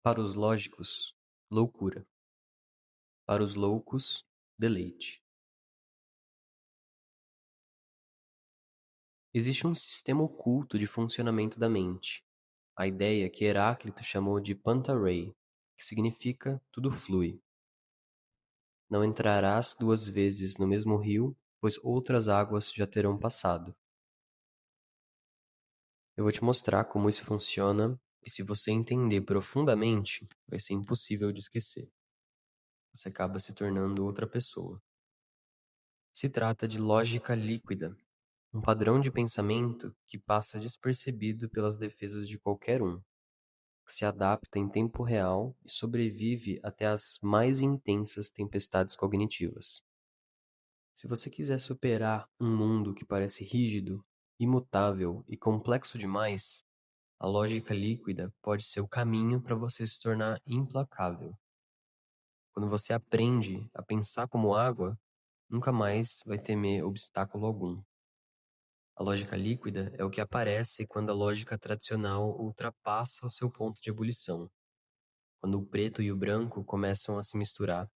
Para os lógicos, loucura. Para os loucos, deleite. Existe um sistema oculto de funcionamento da mente. A ideia que Heráclito chamou de Pantarei, que significa tudo flui. Não entrarás duas vezes no mesmo rio, pois outras águas já terão passado. Eu vou te mostrar como isso funciona, e se você entender profundamente, vai ser impossível de esquecer. Você acaba se tornando outra pessoa. Se trata de lógica líquida, um padrão de pensamento que passa despercebido pelas defesas de qualquer um, que se adapta em tempo real e sobrevive até as mais intensas tempestades cognitivas. Se você quiser superar um mundo que parece rígido, imutável e complexo demais, a lógica líquida pode ser o caminho para você se tornar implacável. Quando você aprende a pensar como água, nunca mais vai temer obstáculo algum. A lógica líquida é o que aparece quando a lógica tradicional ultrapassa o seu ponto de ebulição, quando o preto e o branco começam a se misturar,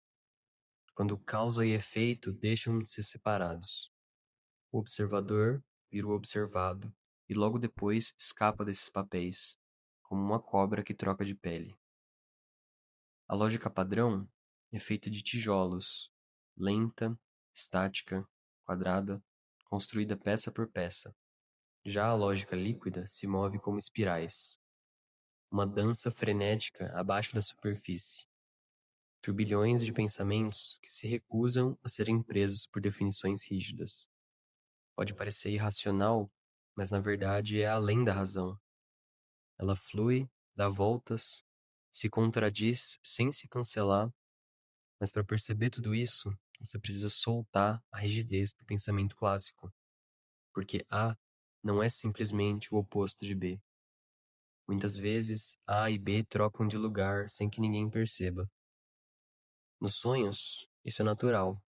quando causa e efeito deixam de ser separados. O observador vira o observado e logo depois escapa desses papéis, como uma cobra que troca de pele. A lógica padrão é feita de tijolos, lenta, estática, quadrada, construída peça por peça. Já a lógica líquida se move como espirais, uma dança frenética abaixo da superfície. Turbilhões de pensamentos que se recusam a serem presos por definições rígidas. Pode parecer irracional, mas na verdade é além da razão. Ela flui, dá voltas, se contradiz sem se cancelar, mas para perceber tudo isso, você precisa soltar a rigidez do pensamento clássico, porque A não é simplesmente o oposto de B. Muitas vezes, A e B trocam de lugar sem que ninguém perceba. Nos sonhos, isso é natural.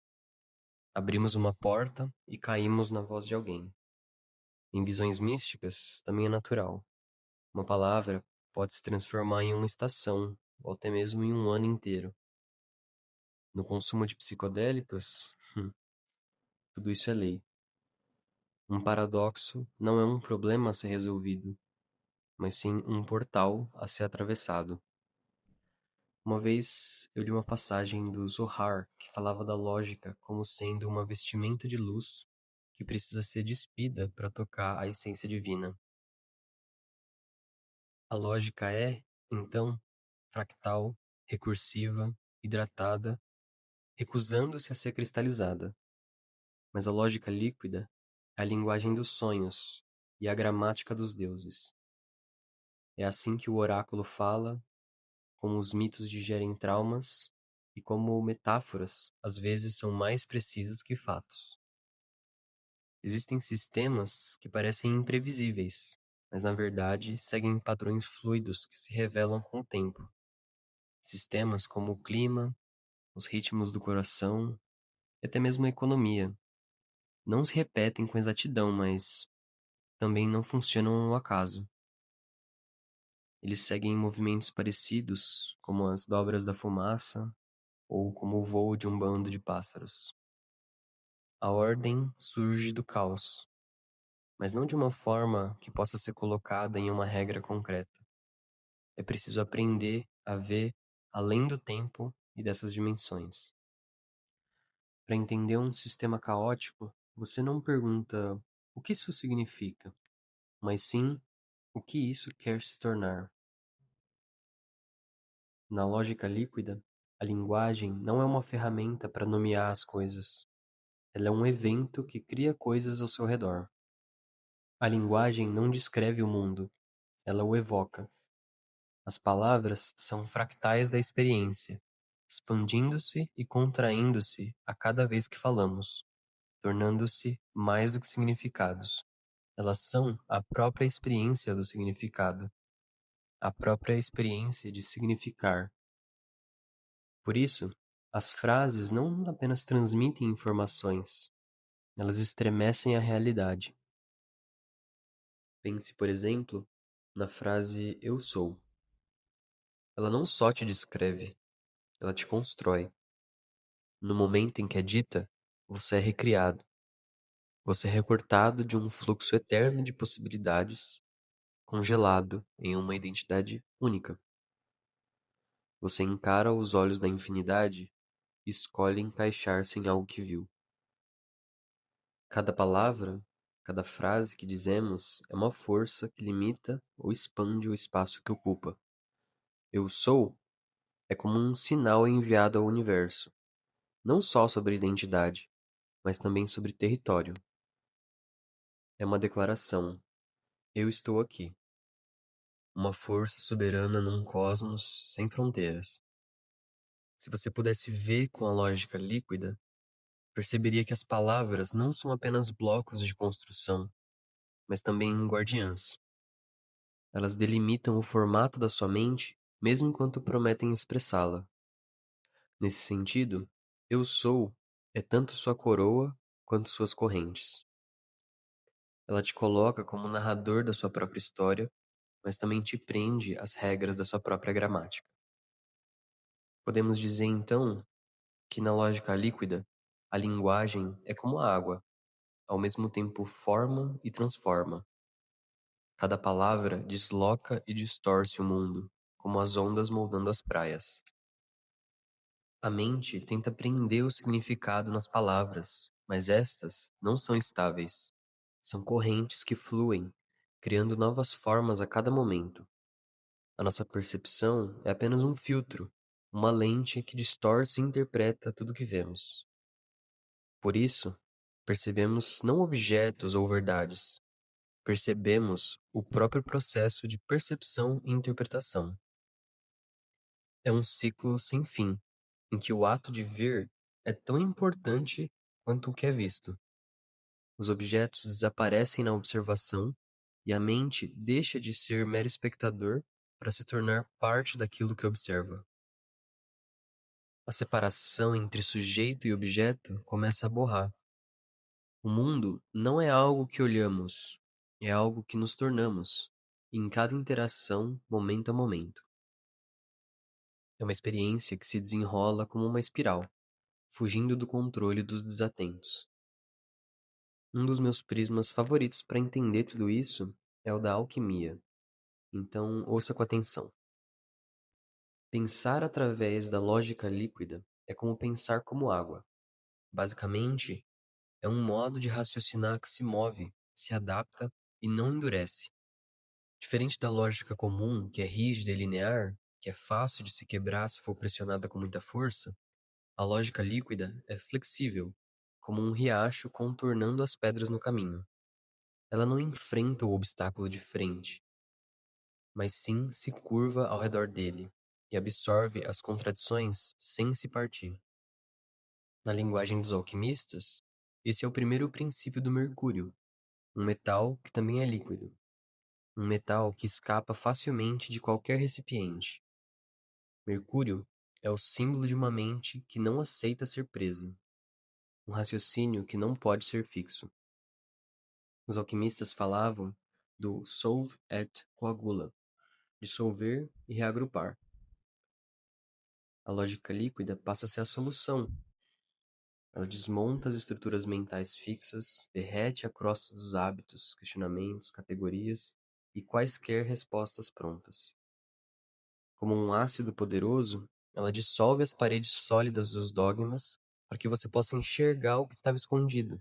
Abrimos uma porta e caímos na voz de alguém. Em visões místicas, também é natural. Uma palavra pode se transformar em uma estação, ou até mesmo em um ano inteiro. No consumo de psicodélicos, tudo isso é lei. Um paradoxo não é um problema a ser resolvido, mas sim um portal a ser atravessado. Uma vez eu li uma passagem do Zohar que falava da lógica como sendo uma vestimenta de luz que precisa ser despida para tocar a essência divina. A lógica é, então, fractal, recursiva, hidratada, recusando-se a ser cristalizada. Mas a lógica líquida é a linguagem dos sonhos e a gramática dos deuses. É assim que o oráculo fala, como os mitos digerem traumas e como metáforas às vezes são mais precisas que fatos. Existem sistemas que parecem imprevisíveis, mas na verdade seguem padrões fluidos que se revelam com o tempo. Sistemas como o clima, os ritmos do coração e até mesmo a economia não se repetem com exatidão, mas também não funcionam ao acaso. Eles seguem movimentos parecidos, como as dobras da fumaça ou como o voo de um bando de pássaros. A ordem surge do caos, mas não de uma forma que possa ser colocada em uma regra concreta. É preciso aprender a ver além do tempo e dessas dimensões. Para entender um sistema caótico, você não pergunta o que isso significa, mas sim o que isso quer se tornar. Na lógica líquida, a linguagem não é uma ferramenta para nomear as coisas. Ela é um evento que cria coisas ao seu redor. A linguagem não descreve o mundo, ela o evoca. As palavras são fractais da experiência, expandindo-se e contraindo-se a cada vez que falamos, tornando-se mais do que significados. Elas são a própria experiência do significado, a própria experiência de significar. Por isso, as frases não apenas transmitem informações, elas estremecem a realidade. Pense, por exemplo, na frase eu sou. Ela não só te descreve, ela te constrói. No momento em que é dita, você é recriado. Você é recortado de um fluxo eterno de possibilidades, congelado em uma identidade única. Você encara os olhos da infinidade e escolhe encaixar-se em algo que viu. Cada palavra, cada frase que dizemos é uma força que limita ou expande o espaço que ocupa. Eu sou é como um sinal enviado ao universo, não só sobre identidade, mas também sobre território. É uma declaração. Eu estou aqui. Uma força soberana num cosmos sem fronteiras. Se você pudesse ver com a lógica líquida, perceberia que as palavras não são apenas blocos de construção, mas também guardiãs. Elas delimitam o formato da sua mente, mesmo enquanto prometem expressá-la. Nesse sentido, eu sou é tanto sua coroa quanto suas correntes. Ela te coloca como narrador da sua própria história, mas também te prende às regras da sua própria gramática. Podemos dizer, então, que na lógica líquida, a linguagem é como a água, ao mesmo tempo forma e transforma. Cada palavra desloca e distorce o mundo, como as ondas moldando as praias. A mente tenta prender o significado nas palavras, mas estas não são estáveis. São correntes que fluem, criando novas formas a cada momento. A nossa percepção é apenas um filtro, uma lente que distorce e interpreta tudo que vemos. Por isso, percebemos não objetos ou verdades, percebemos o próprio processo de percepção e interpretação. É um ciclo sem fim, em que o ato de ver é tão importante quanto o que é visto. Os objetos desaparecem na observação e a mente deixa de ser mero espectador para se tornar parte daquilo que observa. A separação entre sujeito e objeto começa a borrar. O mundo não é algo que olhamos, é algo que nos tornamos, em cada interação, momento a momento. É uma experiência que se desenrola como uma espiral, fugindo do controle dos desatentos. Um dos meus prismas favoritos para entender tudo isso é o da alquimia. Então, ouça com atenção. Pensar através da lógica líquida é como pensar como água. Basicamente, é um modo de raciocinar que se move, se adapta e não endurece. Diferente da lógica comum, que é rígida e linear, que é fácil de se quebrar se for pressionada com muita força, a lógica líquida é flexível, como um riacho contornando as pedras no caminho. Ela não enfrenta o obstáculo de frente, mas sim se curva ao redor dele e absorve as contradições sem se partir. Na linguagem dos alquimistas, esse é o primeiro princípio do mercúrio, um metal que também é líquido, um metal que escapa facilmente de qualquer recipiente. Mercúrio é o símbolo de uma mente que não aceita ser presa, um raciocínio que não pode ser fixo. Os alquimistas falavam do solve et coagula, dissolver e reagrupar. A lógica líquida passa a ser a solução. Ela desmonta as estruturas mentais fixas, derrete a crosta dos hábitos, questionamentos, categorias e quaisquer respostas prontas. Como um ácido poderoso, ela dissolve as paredes sólidas dos dogmas para que você possa enxergar o que estava escondido.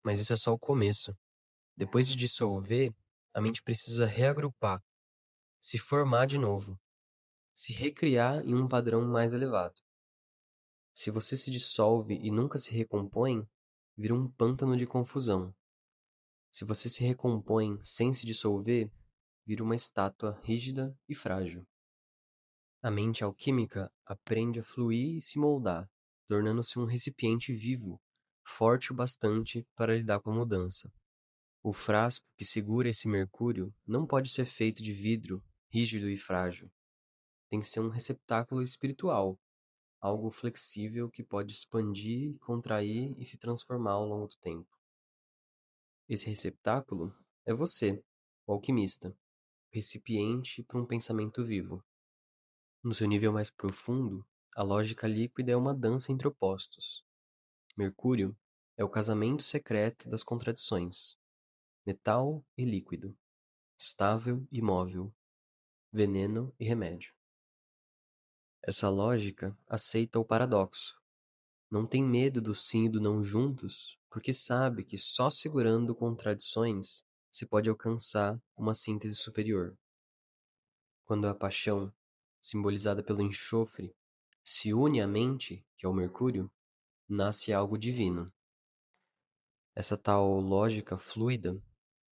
Mas isso é só o começo. Depois de dissolver, a mente precisa reagrupar, se formar de novo, se recriar em um padrão mais elevado. Se você se dissolve e nunca se recompõe, vira um pântano de confusão. Se você se recompõe sem se dissolver, vira uma estátua rígida e frágil. A mente alquímica aprende a fluir e se moldar, tornando-se um recipiente vivo, forte o bastante para lidar com a mudança. O frasco que segura esse mercúrio não pode ser feito de vidro, rígido e frágil. Tem que ser um receptáculo espiritual, algo flexível que pode expandir, contrair e se transformar ao longo do tempo. Esse receptáculo é você, o alquimista, recipiente para um pensamento vivo. No seu nível mais profundo, a lógica líquida é uma dança entre opostos. Mercúrio é o casamento secreto das contradições, metal e líquido, estável e móvel, veneno e remédio. Essa lógica aceita o paradoxo. Não tem medo do sim e do não juntos, porque sabe que só segurando contradições se pode alcançar uma síntese superior. Quando a paixão, simbolizada pelo enxofre, se une à mente, que é o Mercúrio, nasce algo divino. Essa tal lógica fluida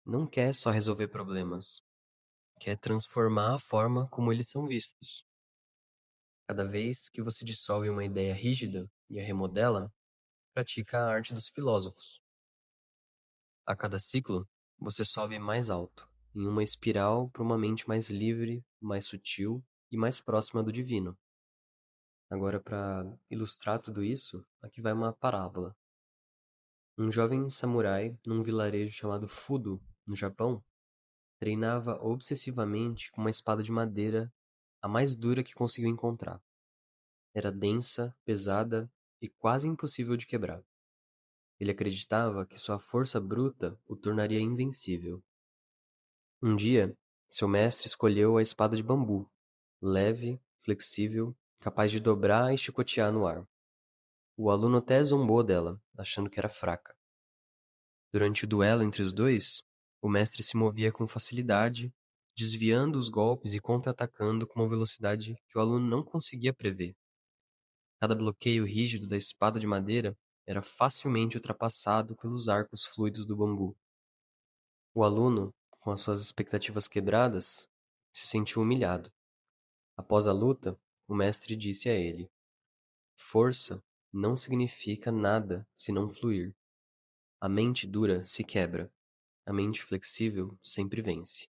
não quer só resolver problemas, quer transformar a forma como eles são vistos. Cada vez que você dissolve uma ideia rígida e a remodela, pratica a arte dos filósofos. A cada ciclo, você sobe mais alto, em uma espiral para uma mente mais livre, mais sutil e mais próxima do divino. Agora, para ilustrar tudo isso, aqui vai uma parábola. Um jovem samurai, num vilarejo chamado Fudo, no Japão, treinava obsessivamente com uma espada de madeira, a mais dura que conseguiu encontrar. Era densa, pesada e quase impossível de quebrar. Ele acreditava que sua força bruta o tornaria invencível. Um dia, seu mestre escolheu a espada de bambu, leve, flexível, capaz de dobrar e chicotear no ar. O aluno até zombou dela, achando que era fraca. Durante o duelo entre os dois, o mestre se movia com facilidade, desviando os golpes e contra-atacando com uma velocidade que o aluno não conseguia prever. Cada bloqueio rígido da espada de madeira era facilmente ultrapassado pelos arcos fluidos do bambu. O aluno, com as suas expectativas quebradas, se sentiu humilhado. Após a luta, o mestre disse a ele: força não significa nada se não fluir. A mente dura se quebra. A mente flexível sempre vence.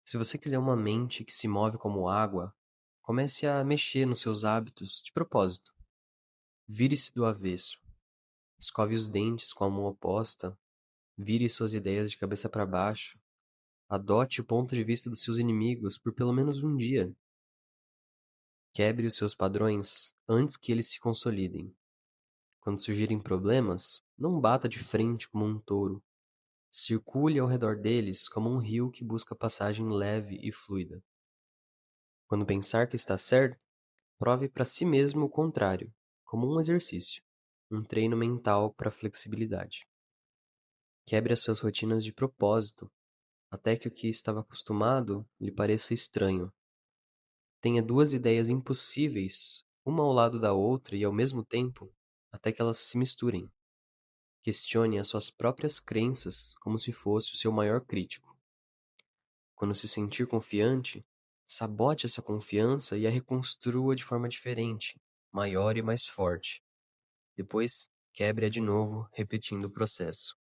Se você quiser uma mente que se move como água, comece a mexer nos seus hábitos de propósito. Vire-se do avesso. Escove os dentes com a mão oposta. Vire suas ideias de cabeça para baixo. Adote o ponto de vista dos seus inimigos por pelo menos um dia. Quebre os seus padrões antes que eles se consolidem. Quando surgirem problemas, não bata de frente como um touro. Circule ao redor deles como um rio que busca passagem leve e fluida. Quando pensar que está certo, prove para si mesmo o contrário, como um exercício, um treino mental para flexibilidade. Quebre as suas rotinas de propósito, até que o que estava acostumado lhe pareça estranho. Tenha duas ideias impossíveis, uma ao lado da outra e ao mesmo tempo, até que elas se misturem. Questione as suas próprias crenças como se fosse o seu maior crítico. Quando se sentir confiante, sabote essa confiança e a reconstrua de forma diferente, maior e mais forte. Depois, quebre-a de novo, repetindo o processo.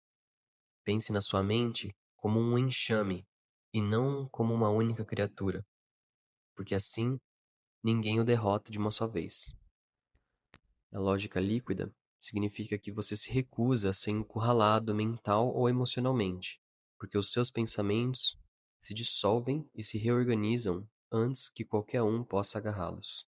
Pense na sua mente como um enxame e não como uma única criatura, porque assim ninguém o derrota de uma só vez. A lógica líquida significa que você se recusa a ser encurralado mental ou emocionalmente, porque os seus pensamentos se dissolvem e se reorganizam antes que qualquer um possa agarrá-los.